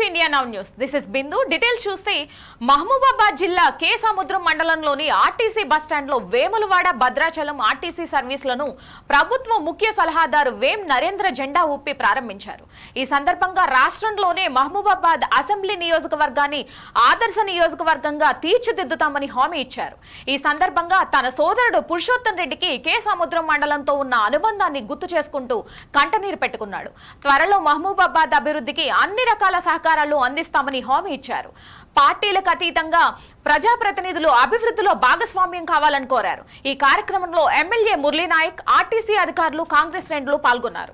India now news. This is Bindu. Details చూస్తే మహబూబాబాద్ జిల్లా కే సముద్రం మండలంలోని ఆర్టీసీ బస్టాండ్ లో వేములవాడ భద్రాచలం ఆర్టీసీ సర్వీసులను ప్రభుత్వ ముఖ్య సలహాదారు వేం నరేంద్ర జెండా ఊపి ప్రారంభించారు. ఈ సందర్భంగా రాష్ట్రంలోనే మహబూబాబాద్ అసెంబ్లీ నియోజకవర్గాన్ని ఆదర్శ నియోజకవర్గంగా తీర్చిదిద్దుతామని హామీ ఇచ్చారు. ఈ సందర్భంగా తన సోదరుడు పురుషోత్తం రెడ్డికి కే సముద్రం మండలంతో ఉన్న అనుబంధాన్ని గుర్తు చేసుకుంటూ కంటనీరు పెట్టుకున్నాడు. త్వరలో మహబూబాబాద్ అభివృద్ధికి అన్ని రకాల సహకారాలు అందిస్తామని హామీ ఇచ్చారు. పార్టీలకు అతీతంగా ప్రజాప్రతినిధులు అభివృద్ధిలో భాగస్వామ్యం కావాలని కోరారు. ఈ కార్యక్రమంలో ఎమ్మెల్యే మురళీ నాయక్, ఆర్టీసీ అధికారులు, కాంగ్రెస్ శ్రేణులు పాల్గొన్నారు.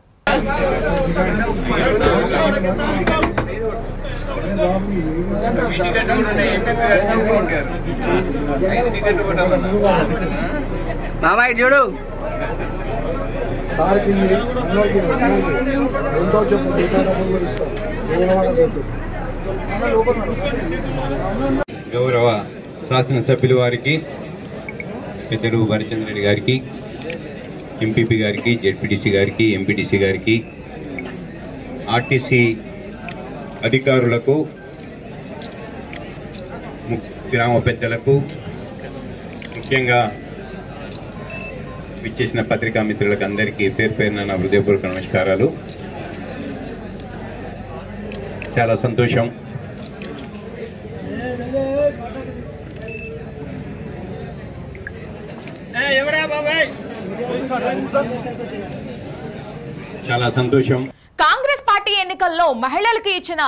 గౌరవ శాసనసభ్యుల వారికి, పెద్దలు భరచంద్ర రెడ్డి గారికి, ఎంపీపీ గారికి, జెడ్పీటీసీ గారికి, ఎంపీటీసీ గారికి, ఆర్టీసీ అధికారులకు, గ్రామ పెద్దలకు, ముఖ్యంగా విచ్చేసిన పత్రికా మిత్రులకు అందరికీ పేరు పేరున నా హృదయపూర్వక నమస్కారాలు. చాలా సంతోషం. చాలా సంతోషం. కాంగ్రెస్ పార్టీ ఎన్నికల్లో మహిళలకు ఇచ్చిన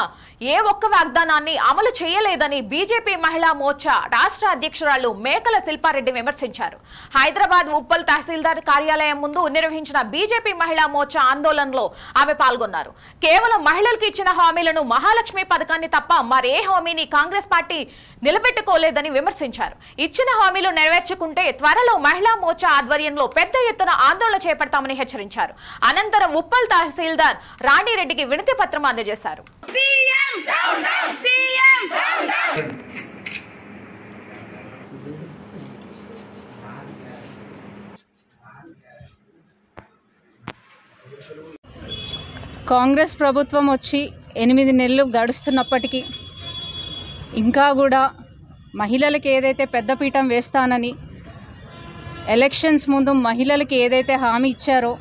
ఏ ఒక్క వాగ్దానాన్ని అమలు చేయలేదని బీజేపీ మహిళా మోర్చా రాష్ట్ర అధ్యక్షురాలు మేకల శిల్పారెడ్డి విమర్శించారు. హైదరాబాద్ ఉప్పల్ తహసీల్దార్ కార్యాలయం ముందు నిర్వహించిన బీజేపీ మహిళా మోర్చా ఆందోళనలో ఆమె పాల్గొన్నారు. కేవలం మహిళలకు ఇచ్చిన హామీలను మహాలక్ష్మి పథకాన్ని తప్ప మరే హామీని కాంగ్రెస్ పార్టీ నిలబెట్టుకోలేదని విమర్శించారు. ఇచ్చిన హామీలు నెరవేర్చుకుంటే త్వరలో మహిళా మోర్చా ఆధ్వర్యంలో పెద్ద ఎత్తున ఆందోళన చేపడతామని హెచ్చరించారు. అనంతరం ఉప్పల్ తహసీల్దార్ రాణిరెడ్డికి వినతి పత్రం అందజేశారు. కాంగ్రెస్ ప్రభుత్వం వచ్చి 8 నెలలు గడుస్తున్నప్పటికీ ఇంకా కూడా మహిళలకు ఏదైతే పెద్దపీఠం వేస్తానని ఎలక్షన్స్ ముందు మహిళలకి ఏదైతే హామీ ఇచ్చారో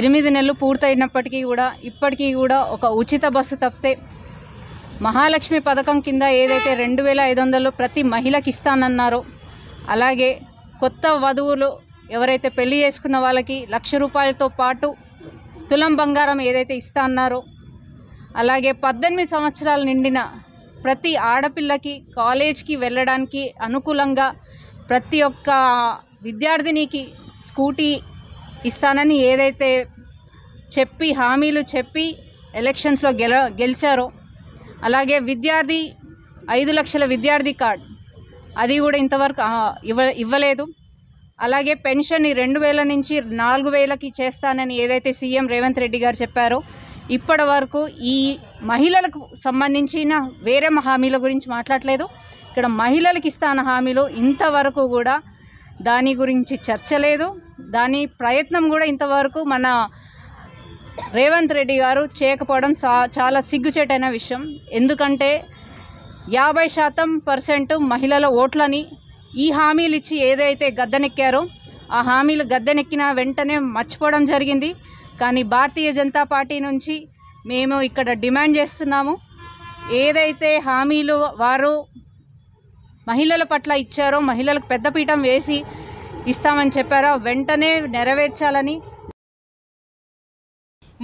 8 నెలలు పూర్తయినప్పటికీ కూడా ఇప్పటికీ కూడా ఒక ఉచిత బస్సు తప్పితే మహాలక్ష్మి పథకం కింద ఏదైతే 2500 ప్రతి మహిళకి ఇస్తానన్నారో, అలాగే కొత్త వధువులు ఎవరైతే పెళ్లి చేసుకున్న వాళ్ళకి 1,00,000 రూపాయలతో పాటు తులం బంగారం ఏదైతే ఇస్తా అన్నారో, అలాగే 18 సంవత్సరాలు నిండిన ప్రతి ఆడపిల్లకి కాలేజ్కి వెళ్ళడానికి అనుకూలంగా ప్రతి ఒక్క విద్యార్థినికి స్కూటీ ఇస్తానని ఏదైతే చెప్పి హామీలు చెప్పి ఎలక్షన్స్లో గెలిచారో, అలాగే విద్యార్థి 5 లక్షల విద్యార్థి కార్డ్ అది కూడా ఇంతవరకు ఇవ్వలేదు. అలాగే పెన్షన్ 2,000 నుంచి 4,000కి చేస్తానని ఏదైతే సీఎం రేవంత్ రెడ్డి గారు చెప్పారో, ఇప్పటి వరకు ఈ మహిళలకు సంబంధించిన వేరే హామీల గురించి మాట్లాడలేదు. ఇక్కడ మహిళలకు ఇస్తాన హామీలు ఇంతవరకు కూడా దాని గురించి చర్చ లేదు. దాని ప్రయత్నం కూడా ఇంతవరకు మన రేవంత్ రెడ్డి గారు చేయకపోవడం చాలా సిగ్గుచేటైన విషయం. ఎందుకంటే 50% మహిళల ఓట్లని ఈ హామీలు ఇచ్చి ఏదైతే గద్దెనెక్కారో ఆ హామీలు గద్దెనెక్కిన వెంటనే మర్చిపోవడం జరిగింది. కానీ భారతీయ జనతా పార్టీ నుంచి మేము ఇక్కడ డిమాండ్ చేస్తున్నాము, ఏదైతే హామీలు వారు మహిళల పట్ల ఇచ్చారో, మహిళలకు పెద్దపీఠం వేసి ఇస్తామని చెప్పారో వెంటనే నెరవేర్చాలని.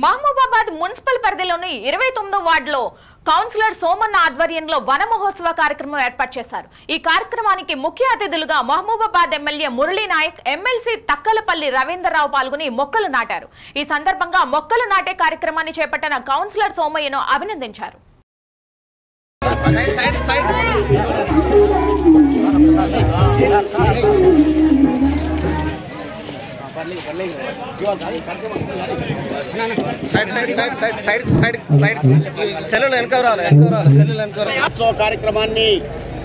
మహబూబాబాద్ మున్సిపల్ పరిధిలోని 29వ వార్డులో కౌన్సిలర్ సోమన్న ఆధ్వర్యంలో వన మహోత్సవ కార్యక్రమం ఏర్పాటు చేశారు. ఈ కార్యక్రమానికి ముఖ్య అతిథులుగా మహబూబాబాద్ ఎమ్మెల్యే మురళీ నాయక్, ఎమ్మెల్సీ తక్కలపల్లి రవీంద్రరావు పాల్గొని మొక్కలు నాటారు. ఈ సందర్భంగా మొక్కలు నాటే కార్యక్రమాన్ని చేపట్టిన కౌన్సిలర్ సోమయ్యను అభినందించారు. కార్యక్రమాన్ని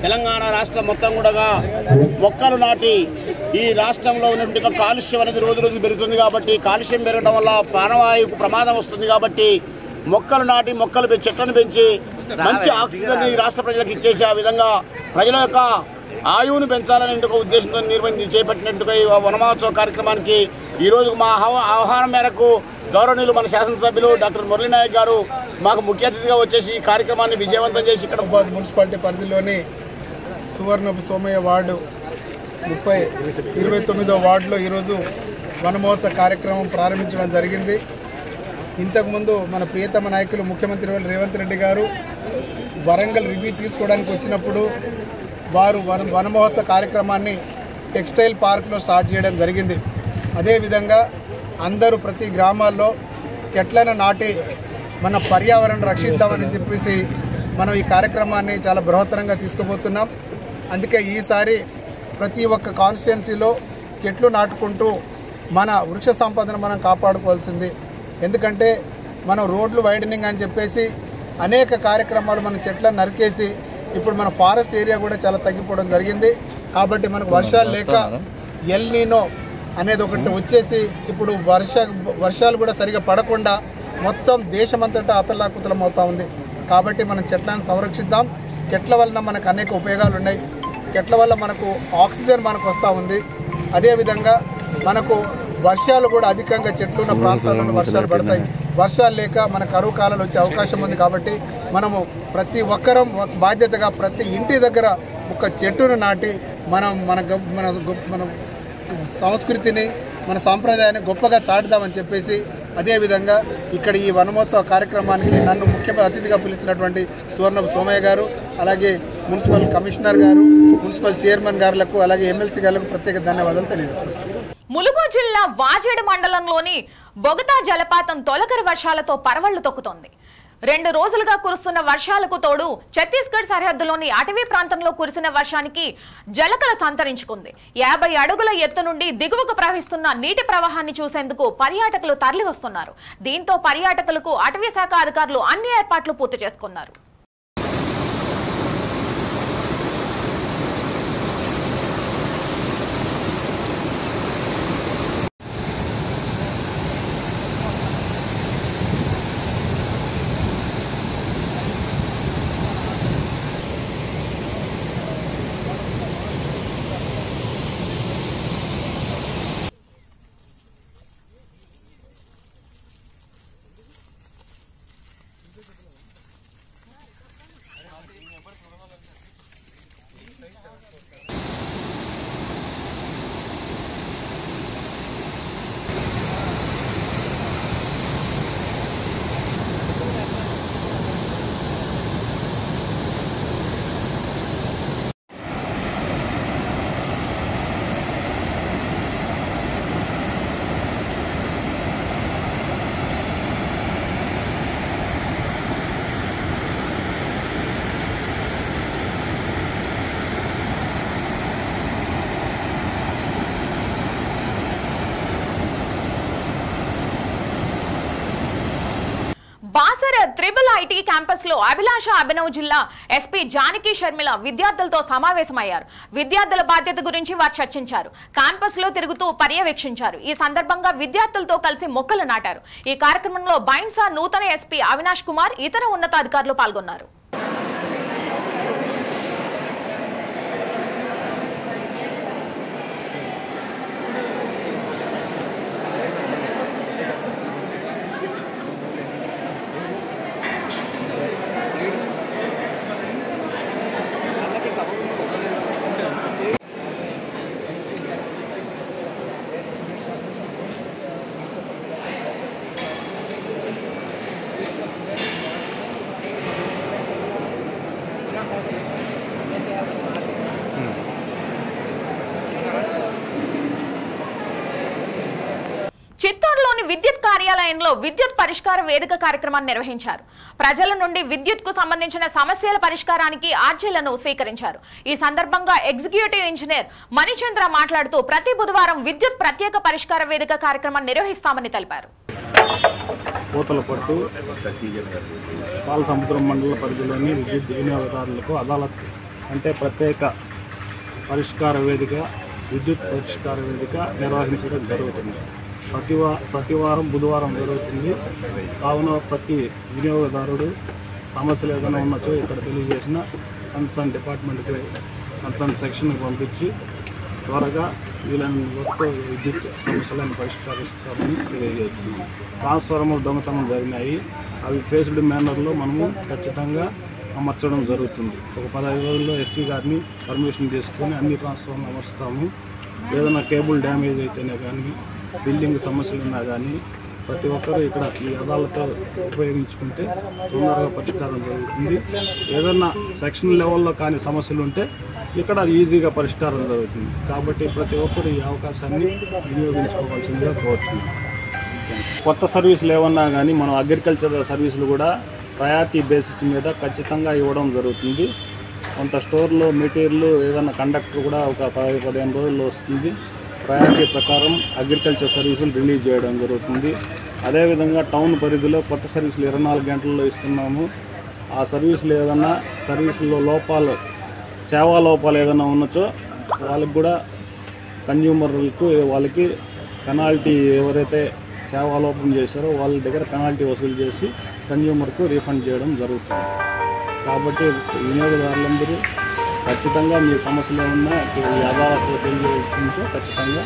తెలంగాణ రాష్ట్రం మొత్తం కూడా మొక్కలు నాటి ఈ రాష్ట్రంలో ఉన్నటువంటి కాలుష్యం అనేది రోజు రోజు పెరుగుతుంది కాబట్టి కాలుష్యం పెరగడం వల్ల ప్రాణవాయువుకు ప్రమాదం వస్తుంది కాబట్టి మొక్కలు నాటి చెట్లను పెంచి మంచి ఆక్సిజన్ ఈ రాష్ట్ర ప్రజలకు ఇచ్చేసి ఆ విధంగా ప్రజల యొక్క ఆయువును పెంచాలనే ఒక ఉద్దేశంతో చేపట్టినట్టుగా ఈ వనమహోత్సవ కార్యక్రమానికి ఈరోజు మా ఆహ్వానం మేరకు గౌరవనీయులు మన శాసనసభ్యులు డాక్టర్ మురళీ నాయక్ గారు మాకు ముఖ్య అతిథిగా వచ్చేసి ఈ కార్యక్రమాన్ని విజయవంతం చేసి ఇక్కడ మున్సిపాలిటీ పరిధిలోని సువర్ణపు సోమయ్య వార్డు 29వ వార్డులో ఈరోజు వనమహోత్సవ కార్యక్రమం ప్రారంభించడం జరిగింది. ఇంతకుముందు మన ప్రియతమ నాయకులు ముఖ్యమంత్రి రేవంత్ రెడ్డి గారు వరంగల్ రివ్యూ తీసుకోవడానికి వచ్చినప్పుడు వారు వనమహోత్సవ కార్యక్రమాన్ని టెక్స్టైల్ పార్క్లో స్టార్ట్ చేయడం జరిగింది. అదేవిధంగా అందరూ ప్రతి గ్రామాల్లో చెట్లను నాటి మన పర్యావరణం రక్షిద్దామని చెప్పేసి మనం ఈ కార్యక్రమాన్ని చాలా బృహత్తరంగా తీసుకుపోతున్నాం. అందుకే ఈసారి ప్రతి ఒక్క కాన్స్టిట్యున్సీలో చెట్లు నాటుకుంటూ మన వృక్ష సంపదను మనం కాపాడుకోవాల్సింది. ఎందుకంటే మనం రోడ్లు వైడనింగ్ అని చెప్పేసి అనేక కార్యక్రమాలు మన చెట్లను నరికేసి ఇప్పుడు మన ఫారెస్ట్ ఏరియా కూడా చాలా తగ్గిపోవడం జరిగింది. కాబట్టి మనకు వర్షాలు లేక ఎల్ నీనో అనేది ఒకటి వచ్చేసి ఇప్పుడు వర్షాలు కూడా సరిగా పడకుండా మొత్తం దేశమంతటా అతలాకుతలం అవుతూ ఉంది. కాబట్టి మనం చెట్లను సంరక్షిద్దాం. చెట్ల వలన మనకు అనేక ఉపయోగాలు ఉన్నాయి. చెట్ల వల్ల మనకు ఆక్సిజన్ మనకు వస్తూ ఉంది. అదేవిధంగా మనకు వర్షాలు కూడా అధికంగా చెట్లు ఉన్న ప్రాంతాల్లో వర్షాలు పడతాయి. వర్షాలు లేక మన కరువు కాలాలు వచ్చే అవకాశం ఉంది. కాబట్టి మనము ప్రతి ఒక్కరం బాధ్యతగా ప్రతి ఇంటి దగ్గర ఒక చెట్టును నాటి మనం మన సంస్కృతిని మన సాంప్రదాయాన్ని గొప్పగా చాటుదామని చెప్పేసి అదేవిధంగా ఇక్కడ ఈ వనమహోత్సవ కార్యక్రమానికి నన్ను ముఖ్య అతిథిగా పిలిచినటువంటి సువర్ణపు సోమయ్య గారు, అలాగే మున్సిపల్ కమిషనర్ గారు, మున్సిపల్ చైర్మన్ గారులకు, అలాగే ఎమ్మెల్సీ గారులకు ప్రత్యేక ధన్యవాదాలు తెలియజేస్తున్నాను. ములుగు జిల్లా వాజేడు మండలంలోని బొగతా జలపాతం తొలకరి వర్షాలతో పరవళ్లు తొక్కుతోంది. 2 రోజులుగా కురుస్తున్న వర్షాలకు తోడు ఛత్తీస్గఢ్ సరిహద్దులోని అటవీ ప్రాంతంలో కురిసిన వర్షానికి జలకల సంతరించుకుంది. 50 అడుగుల ఎత్తు నుండి దిగువకు ప్రవహిస్తున్న నీటి ప్రవాహాన్ని చూసేందుకు పర్యాటకులు తరలి వస్తున్నారు. దీంతో పర్యాటకులకు అటవీ శాఖ అధికారులు అన్ని ఏర్పాట్లు పూర్తి చేసుకున్నారు. బాసర ట్రిపుల్ ఐటీ క్యాంపస్ లో అభిలాష అభినవ్ జిల్లా ఎస్పీ జానకి షర్మిల విద్యార్థులతో సమావేశమయ్యారు. విద్యార్థుల బాధ్యత గురించి వారు చర్చించారు. క్యాంపస్ లో తిరుగుతూ పర్యవేక్షించారు. ఈ సందర్భంగా విద్యార్థులతో కలిసి మొక్కలు నాటారు. ఈ కార్యక్రమంలో బైన్సా నూతన ఎస్పీ అవినాష్ కుమార్ ఇతర ఉన్నతాధికారులు పాల్గొన్నారు. చిత్తూరులోని విద్యుత్ కార్యాలయంలో విద్యుత్ పరిష్కార వేదిక కార్యక్రమాన్ని నిర్వహించారు. ప్రజల నుండి విద్యుత్ కు సంబంధించిన సమస్యల పరిష్కారానికి ఆర్జీలను స్వీకరించారు. ఈ సందర్భంగా ఎగ్జిక్యూటివ్ ఇంజనీర్ మణిచంద్ర మాట్లాడుతూ ప్రతి బుధవారం విద్యుత్ ప్రత్యేక పరిష్కార వేదిక కార్యక్రమాన్ని నిర్వహిస్తామని తెలిపారు. పూతలపట్టు పాలసముద్రం మండల పరిధిలోని విద్యుత్ వినియోగదారులకు అదాలత్ అంటే ప్రత్యేక పరిష్కార వేదిక విద్యుత్ పరిష్కార వేదిక నిర్వహించడం జరుగుతుంది. ప్రతి వారం బుధవారం జరుగుతుంది. కావున ప్రతి వినియోగదారుడు సమస్యలు ఏదైనా ఉన్నచో ఇక్కడ తెలియజేసిన కన్సర్న్ డిపార్ట్మెంట్కి కన్సర్న్ సెక్షన్కి పంపించి త్వరగా వీళ్ళని వరకు విద్యుత్ సమస్యలను పరిష్కరిస్తామని తెలియజేస్తున్నాం. ట్రాన్స్ఫార్మర్ దొంగతనం జరిగినాయి, అవి ఫేస్డ్ మేనర్లో మనము ఖచ్చితంగా అమర్చడం జరుగుతుంది. ఒక 15 రోజుల్లో ఎస్సీ గారిని పర్మిషన్ తీసుకొని అన్ని ట్రాన్స్ఫార్మర్ అమర్స్తాము. ఏదైనా కేబుల్ డ్యామేజ్ అయితేనే కానీ, బిల్డింగ్ సమస్యలు ఉన్నా కానీ ప్రతి ఒక్కరూ ఇక్కడ ఈ అదాలతో ఉపయోగించుకుంటే తొందరగా పరిష్కారం జరుగుతుంది. ఏదన్నా సెక్షన్ లెవెల్లో కానీ సమస్యలు ఉంటే ఇక్కడ ఈజీగా పరిష్కారం జరుగుతుంది. కాబట్టి ప్రతి ఒక్కరు ఈ అవకాశాన్ని వినియోగించుకోవాల్సిందిగా కోరుతున్నాం. కొత్త సర్వీసులు ఏమన్నా కానీ మనం అగ్రికల్చర్ సర్వీసులు కూడా ప్రయారిటీ బేసిస్ మీద ఖచ్చితంగా ఇవ్వడం జరుగుతుంది. కొంత స్టోర్లో మెటీరియల్ ఏదైనా కండక్టర్ కూడా ఒక 15 రోజుల్లో వస్తుంది. ప్రయారిటీ ప్రకారం అగ్రికల్చర్ సర్వీసులు రిలీజ్ చేయడం జరుగుతుంది. అదేవిధంగా టౌన్ పరిధిలో కొత్త సర్వీసులు 24 గంటల్లో ఇస్తున్నాము. ఆ సర్వీసులు ఏదన్నా సర్వీసుల్లో లోపాలు, సేవా లోపాలు ఏదైనా ఉన్నచో వాళ్ళకి కూడా కన్జ్యూమర్లకు వాళ్ళకి పెనాల్టీ, ఎవరైతే సేవా లోపం చేశారో వాళ్ళ దగ్గర పెనాల్టీ వసూలు చేసి కన్జ్యూమర్కు రీఫండ్ చేయడం జరుగుతుంది. కాబట్టి వినియోగదారులందరూ ఖచ్చితంగా మీ సమస్యలు ఏమన్నా ఈ అదాలత్లో తెలియజేయడంతో ఖచ్చితంగా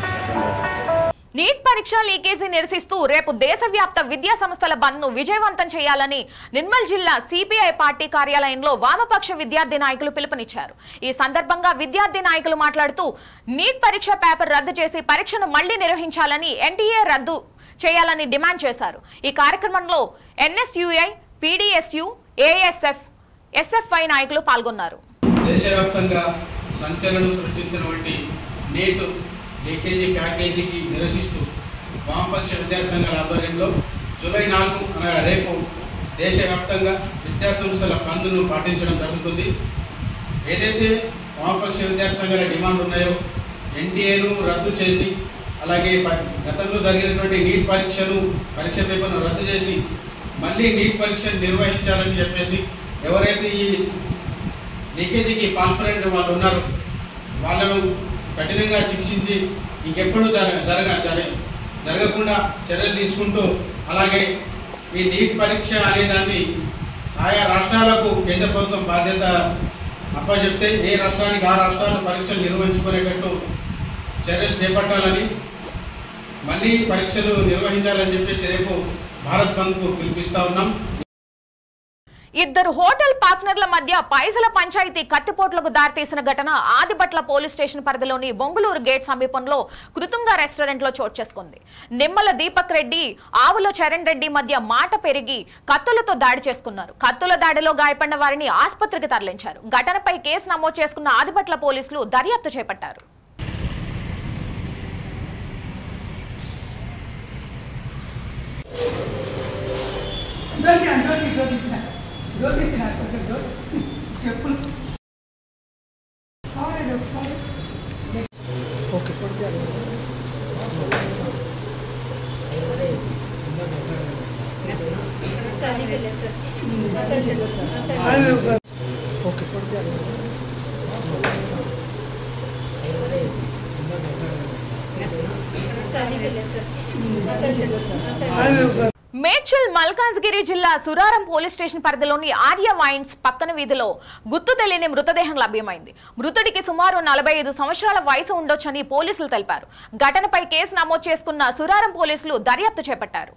నీట్ పరీక్ష లీకేజీ నిరసిస్తూ రేపు దేశవ్యాప్త విద్యా సంస్థల బంద్ను విజయవంతం చేయాలని నిర్మల్ జిల్లా సిపిఐ పార్టీ కార్యాలయంలో వామపక్ష విద్యార్థి నాయకులు పిలుపునిచ్చారు. ఈ సందర్భంగా విద్యార్థి నాయకులు మాట్లాడుతూ నీట్ పరీక్ష పేపర్ రద్దు చేసి పరీక్షను మళ్లీ నిర్వహించాలని, ఎన్టీఏ రద్దు చేయాలని డిమాండ్ చేశారు. ఈ కార్యక్రమంలో ఎన్ఎస్యుఐ, పీడీఎస్యు, ఏఎస్ఎఫ్, ఎస్ఎఫ్ఐ నాయకులు పాల్గొన్నారు. దేశవ్యాప్తంగా సంచలనం సృష్టించినటువంటి నీట్ లీకేజీ ప్యాకేజీకి నిరసిస్తూ వామపక్ష విద్యార్థి సంఘాల ఆధ్వర్యంలో జూలై 4 అనగా రేపు దేశవ్యాప్తంగా విద్యాసంస్థల బంద్ను పాటించడం జరుగుతుంది. ఏదైతే వామపక్ష విద్యార్థి సంఘాల డిమాండ్ ఉన్నాయో ఎన్టీఏను రద్దు చేసి, అలాగే గతంలో జరిగినటువంటి నీట్ పరీక్ష పేపర్ను రద్దు చేసి మళ్ళీ నీట్ పరీక్షను నిర్వహించాలని చెప్పేసి ఎవరైతే ఈ లీకేజీకి పాల్పడిన వాళ్ళు ఉన్నారో వాళ్ళను కఠినంగా శిక్షించి ఇంకెప్పుడు జరగకుండా చర్యలు తీసుకుంటూ, అలాగే ఈ నీట్ పరీక్ష అనేదాన్ని ఆయా రాష్ట్రాలకు కేంద్ర ప్రభుత్వం బాధ్యత అప్పచెప్తే ఏ రాష్ట్రానికి ఆ రాష్ట్రాలు పరీక్షలు నిర్వహించుకునేటట్టు చర్యలు చేపట్టాలని, మళ్ళీ పరీక్షలు నిర్వహించాలని చెప్పేసి రేపు భారత్ బంద్కు పిలిపిస్తా ఉన్నాం. ఇద్దరు హోటల్ పార్ట్నర్ల మధ్య పైసల పంచాయతీ కత్తిపోట్లకు దారితీసిన ఘటన ఆదిబట్ల పోలీస్ స్టేషన్ పరిధిలోని బొంగులూరు గేట్ సమీపంలో కృతుంగ రెస్టారెంట్ లో చోటు చేసుకుంది. నిమ్మల దీపక్ రెడ్డి, ఆవుల చరణ్ రెడ్డి మధ్య మాట పెరిగి కత్తులతో దాడి చేసుకున్నారు. కత్తుల దాడిలో గాయపడిన వారిని ఆసుపత్రికి తరలించారు. ఘటనపై కేసు నమోదు చేసుకున్న ఆదిబట్ల పోలీసులు దర్యాప్తు చేపట్టారు. మేడ్చల్ మల్కాజ్గిరి జిల్లా సురారం పోలీస్ స్టేషన్ పరిధిలోని ఆర్య వైన్స్ పక్కన వీధిలో గుర్తు తెలియని మృతదేహం లభ్యమైంది. మృతుడికి సుమారు 45 సంవత్సరాల వయసు ఉండొచ్చని పోలీసులు తెలిపారు. ఘటనపై కేసు నమోదు చేసుకున్న సురారం పోలీసులు దర్యాప్తు చేపట్టారు.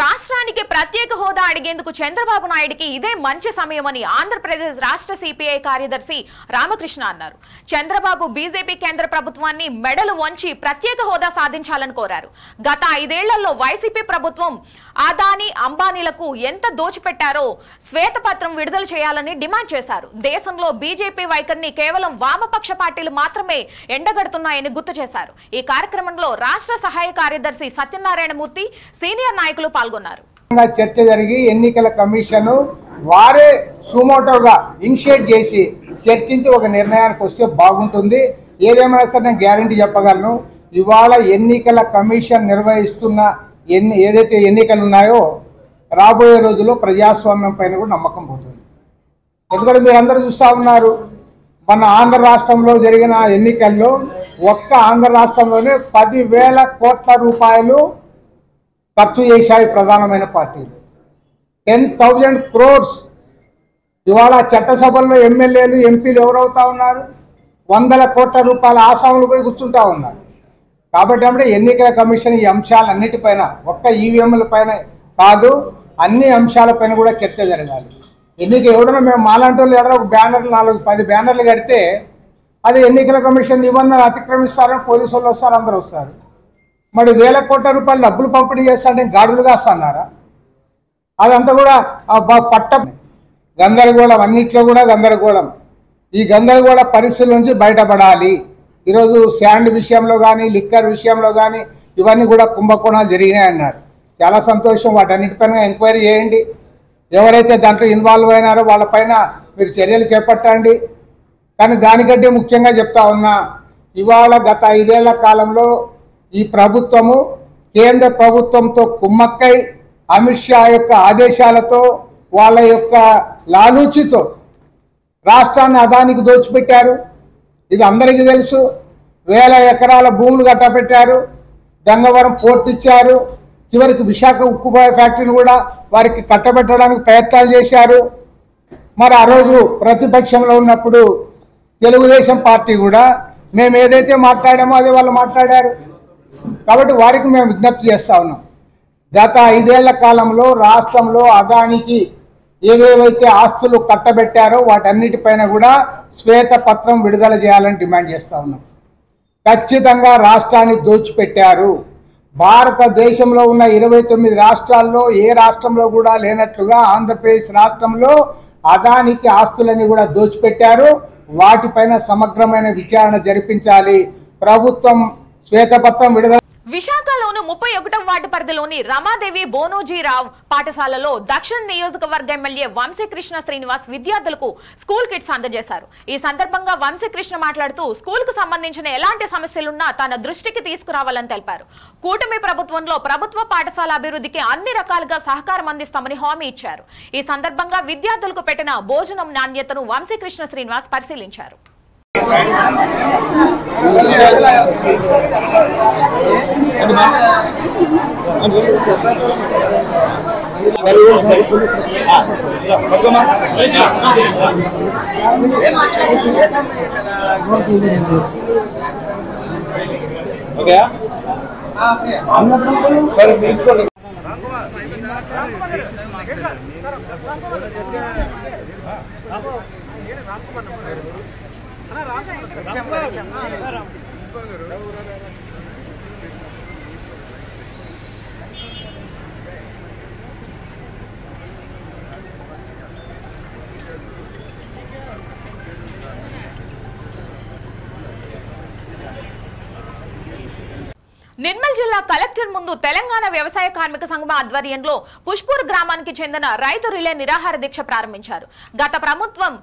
రాష్ట్రానికి ప్రత్యేక హోదా అడిగేందుకు చంద్రబాబు నాయుడికి ఇదే మంచి సమయమని ఆంధ్రప్రదేశ్ రాష్ట్ర సిపిఐ కార్యదర్శి రామకృష్ణ అన్నారు. చంద్రబాబు బీజేపీ కేంద్ర ప్రభుత్వాన్ని మెడలు వంచి ప్రత్యేక హోదా సాధించాలని కోరారు. గత 5 ఏళ్లలో వైసీపీ ప్రభుత్వం అదానీ, అంబానీలకు ఎంత దోచిపెట్టారో శ్వేతపత్రం విడుదల చేయాలని డిమాండ్ చేశారు. దేశంలో బీజేపీ వైఖరిని కేవలం వామపక్ష పార్టీలు మాత్రమే ఎండగడుతున్నాయని గుర్తు చేశారు. ఈ కార్యక్రమంలో రాష్ట్ర సహాయ కార్యదర్శి సత్యనారాయణమూర్తి, సీనియర్ నాయకులు పాల్గొన్నారు. చర్చ జరిగి ఎన్నికల కమిషన్ వారే సుమోటోగా ఇనిషియేట్ చేసి చర్చించి ఒక నిర్ణయానికి వస్తే బాగుంటుంది. ఏదేమైనా సరే నేను గ్యారంటీ చెప్పగలను, ఇవాళ ఎన్నికల కమిషన్ నిర్వహిస్తున్న ఏదైతే ఎన్నికలు ఉన్నాయో రాబోయే రోజుల్లో ప్రజాస్వామ్యం పైన కూడా నమ్మకం పోతుంది. ఎందుకంటే మీరందరూ చూస్తూ ఉన్నారు, మన ఆంధ్ర రాష్ట్రంలో జరిగిన ఎన్నికల్లో ఒక్క ఆంధ్ర రాష్ట్రంలోనే 10,000 కోట్ల రూపాయలు ఖర్చు చేశాయి ప్రధానమైన పార్టీలు. 10,000 crores. ఇవాళ చట్టసభల్లో ఎమ్మెల్యేలు ఎంపీలు ఎవరవుతా ఉన్నారు? 100 కోట్ల రూపాయల ఆసాములు పోయి కూర్చుంటా ఉన్నారు. కాబట్టి అంటే ఎన్నికల కమిషన్ ఈ అంశాలన్నిటిపైన, ఒక్క ఈవీఎంల పైన కాదు, అన్ని అంశాలపైన కూడా చర్చ జరగాలి. ఎన్నిక ఎవడన్నా మేము మాలాంటి వాళ్ళు ఎవడో ఒక బ్యానర్లు 4-10 బ్యానర్లు కడితే అది ఎన్నికల కమిషన్ నిబంధనలు అతిక్రమిస్తారని పోలీసు వాళ్ళు వస్తారు, అందరూ వస్తారు. మరి 1,000 కోట్ల రూపాయలు డబ్బులు పంపిణీ చేస్తాంటే గాడులు కాస్తున్నారా? అదంతా కూడా పట్ట గందరగోళం, అన్నిట్లో కూడా గందరగోళం. ఈ గందరగోళ పరిస్థితుల నుంచి బయటపడాలి. ఈరోజు శాండ్ విషయంలో కానీ, లిక్కర్ విషయంలో కానీ ఇవన్నీ కూడా కుంభకోణాలు జరిగినాయి అన్నారు. చాలా సంతోషం. వాటన్నిటిపైన ఎంక్వైరీ చేయండి. ఎవరైతే దాంట్లో ఇన్వాల్వ్ అయినారో వాళ్ళపైన మీరు చర్యలు చేపట్టండి. కానీ దానికంటే ముఖ్యంగా చెప్తా ఉన్నా, ఇవాళ గత 5 ఏళ్ల కాలంలో ఈ ప్రభుత్వము కేంద్ర ప్రభుత్వంతో కుమ్మక్కై అమిత్ షా యొక్క ఆదేశాలతో, వాళ్ళ యొక్క లాలూచితో రాష్ట్రాన్ని అదానికి దోచిపెట్టారు. ఇది అందరికీ తెలుసు. 1000 ఎకరాల భూములు కట్టబెట్టారు, గంగవరం పోర్ట్ ఇచ్చారు, చివరికి విశాఖ ఉక్కు ఫ్యాక్టరీని కూడా వారికి కట్టబెట్టడానికి ప్రయత్నాలు చేశారు. మరి ఆ రోజు ప్రతిపక్షంలో ఉన్నప్పుడు తెలుగుదేశం పార్టీ కూడా మేము ఏదైతే మాట్లాడామో అదే వాళ్ళు మాట్లాడారు. కాబట్టి వారికి మేము విజ్ఞప్తి చేస్తా ఉన్నాం. గత 5 ఏళ్ల కాలంలో రాష్ట్రంలో అదానికి ఏవేవైతే ఆస్తులు కట్టబెట్టారో వాటన్నిటిపైన కూడా శ్వేతపత్రం విడుదల చేయాలని డిమాండ్ చేస్తా ఉన్నాం. ఖచ్చితంగా రాష్ట్రాన్ని దోచిపెట్టారు. భారతదేశంలో ఉన్న 29 రాష్ట్రాల్లో ఏ రాష్ట్రంలో కూడా లేనట్లుగా ఆంధ్రప్రదేశ్ రాష్ట్రంలో అదానికి ఆస్తులని కూడా దోచిపెట్టారు. వాటిపైన సమగ్రమైన విచారణ జరిపించాలి. ప్రభుత్వం శ్వేతపత్రం విడుదల. విశాఖలోని 31వ వార్డు పరిధిలోని రమాదేవి బోనోజీరావు పాఠశాలలో దక్షిణ నియోజకవర్గ ఎమ్మెల్యే వంశీకృష్ణ శ్రీనివాస్ విద్యార్థులకు స్కూల్ కిట్స్ అందజేశారు. ఈ సందర్భంగా వంశీకృష్ణ మాట్లాడుతూ స్కూల్ కు సంబంధించిన ఎలాంటి సమస్యలున్నా తన దృష్టికి తీసుకురావాలని తెలిపారు. కూటమి ప్రభుత్వంలో ప్రభుత్వ పాఠశాల అభివృద్ధికి అన్ని రకాలుగా సహకారం అందిస్తామని హామీ ఇచ్చారు. ఈ సందర్భంగా విద్యార్థులకు పెట్టిన భోజనం నాణ్యతను వంశీకృష్ణ శ్రీనివాస్ పరిశీలించారు. నిర్మల్ జిల్లా కలెక్టర్ ముందు తెలంగాణ వ్యవసాయ కార్మిక సంఘం ఆధ్వర్యంలో పుష్పూర్ గ్రామానికి చెందిన రైతు రిలే నిరాహార దీక్ష ప్రారంభించారు. గత ప్రభుత్వం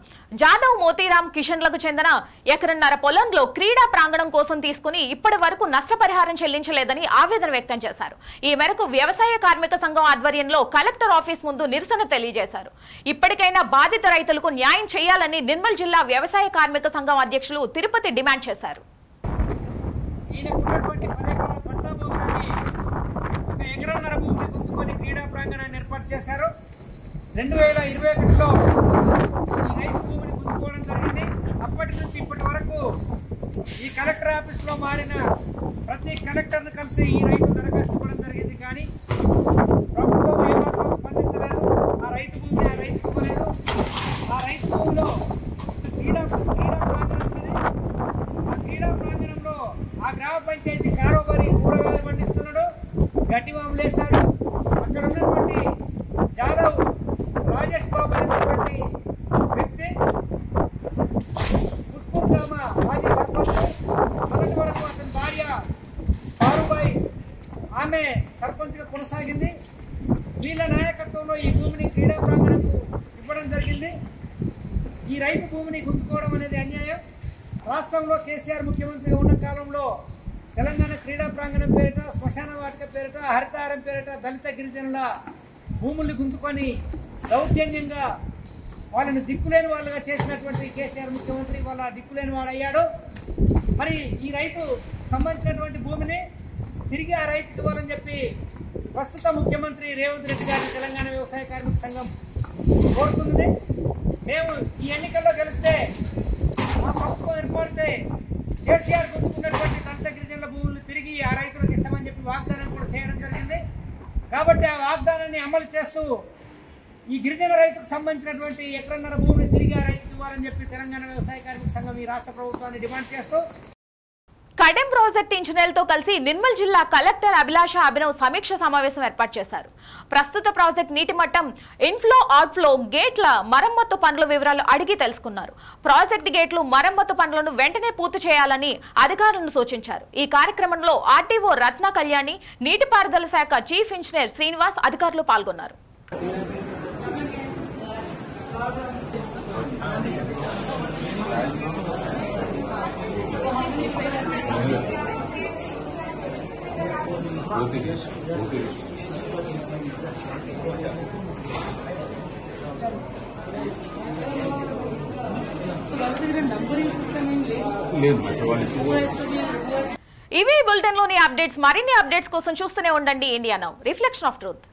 జాదవ్ మోతీరామ్ కిషన్లకు చెందిన 1.5 ఎకరం పొలంలో క్రీడా ప్రాంగణం కోసం తీసుకుని ఇప్పటి వరకు నష్టపరిహారం చెల్లించలేదని ఆవేదన వ్యక్తం చేశారు. ఈ మేరకు వ్యవసాయ కార్మిక సంఘం ఆధ్వర్యంలో కలెక్టర్ ఆఫీస్ ముందు నిరసన తెలియజేశారు. ఇప్పటికైనా బాధిత రైతులకు న్యాయం చేయాలని నిర్మల్ జిల్లా వ్యవసాయ కార్మిక సంఘం అధ్యక్షులు తిరుపతి డిమాండ్ చేశారు. ఎకరన్నర భూమిని గుర్తుకొని క్రీడా ప్రాంగణాన్ని ఏర్పాటు చేశారు. 2021లో ఈ రైతు భూమిని గుర్తుకోవడం జరిగింది. అప్పటి నుంచి ఇప్పటి వరకు ఈ కలెక్టర్ ఆఫీస్లో మారిన ప్రతి కలెక్టర్ను కలిసి ఈ రైతు దరఖాస్తు ఇవ్వడం జరిగింది. కానీ ప్రభుత్వం ఏమాత్రం స్పందించలేదు. ఆ రైతు భూమిని ఆ రైతుకు ఇవ్వలేదు. ఆ రైతు భూమిలో క్రీడా ప్రాంగణం ఉంది. ఆ క్రీడా ప్రాంగణంలో ఆ గ్రామ పంచాయతీ కారోబారి కూరగాయలు పండిస్తున్నాడు, గడ్డి వాములు వేశాడు. అక్కడ ఉన్నటువంటి జాదవ్ రాజేష్ బాబు అనేటువంటి వ్యక్తి పుష్పూర్ గ్రామ మాజీ సర్పంచ్. మొదటి వరకు అతని భార్య బారుబాయి ఆమె సర్పంచ్గా కొనసాగింది. వీళ్ళ నాయకత్వంలో ఈ భూమిని క్రీడా ప్రాంగణంకు ఇవ్వడం జరిగింది. ఈ రైతు భూమిని గుర్తుకోవడం అనేది అన్యాయం. రాష్ట్రంలో కేసీఆర్ ముఖ్యమంత్రిగా ఉన్న కాలంలో తెలంగాణ క్రీడా ప్రాంగణం పేరిట, శ్మశాన వాటిక పేరిట, హరితహారం పేరిట దళిత గిరిజనుల భూముల్ని గుంజుకొని దౌర్జన్యంగా వాళ్ళని దిక్కులేని వాళ్ళుగా చేసినటువంటి కేసీఆర్ ముఖ్యమంత్రి వాళ్ళ దిక్కులేని వాడు అయ్యాడు. మరి ఈ రైతు సంబంధించినటువంటి భూమిని తిరిగి ఆ రైతుకి ఇవ్వాలని చెప్పి ప్రస్తుత ముఖ్యమంత్రి రేవంత్ రెడ్డి గారిని తెలంగాణ వ్యవసాయ కార్మిక సంఘం కోరుతుంది. మేము ఈ ఎన్నికల్లో గెలిస్తే, మా ప్రభుత్వం ఏర్పడితే కేసీఆర్ గుర్తుకున్నటువంటి దళిత గిరిజనుల భూములు తిరిగి ఆ రైతులకు ఇస్తామని చెప్పి వాగ్దానం కూడా చేయడం జరిగింది. కాబట్టి ఆ వాగ్దానాన్ని అమలు చేస్తూ ఈ గిరిజన రైతుకు సంబంధించినటువంటి ఎకరన్నర భూమిని తిరిగి ఆ రైతుకు ఇవ్వాలని చెప్పి తెలంగాణ వ్యవసాయ కార్మిక సంఘం ఈ రాష్ట్ర ప్రభుత్వాన్ని డిమాండ్ చేస్తూ కడెం ప్రాజెక్ట్ ఇంజనీర్లతో కలిసి నిర్మల్ జిల్లా కలెక్టర్ అభిలాష అభినవ్ సమీక్ష సమావేశం ఏర్పాటు చేశారు. ప్రస్తుత ప్రాజెక్ట్ నీటి మట్టం, ఇన్ఫ్లో అవుట్ఫ్లో గేట్ల మరమ్మతు పనుల వివరాలు అడిగి తెలుసుకున్నారు. ప్రాజెక్ట్ గేట్లు మరమ్మతు పనులను వెంటనే పూర్తి చేయాలని అధికారులను సూచించారు. ఈ కార్యక్రమంలో ఆర్టీఓ రత్న కళ్యాణి, నీటిపారుదల శాఖ చీఫ్ ఇంజనీర్ శ్రీనివాస్ అధికారులు పాల్గొన్నారు. ఇవి బులెటిన్ లోని అప్డేట్స్. మరిన్ని అప్డేట్స్ కోసం చూస్తూనే ఉండండి India now, reflection of truth.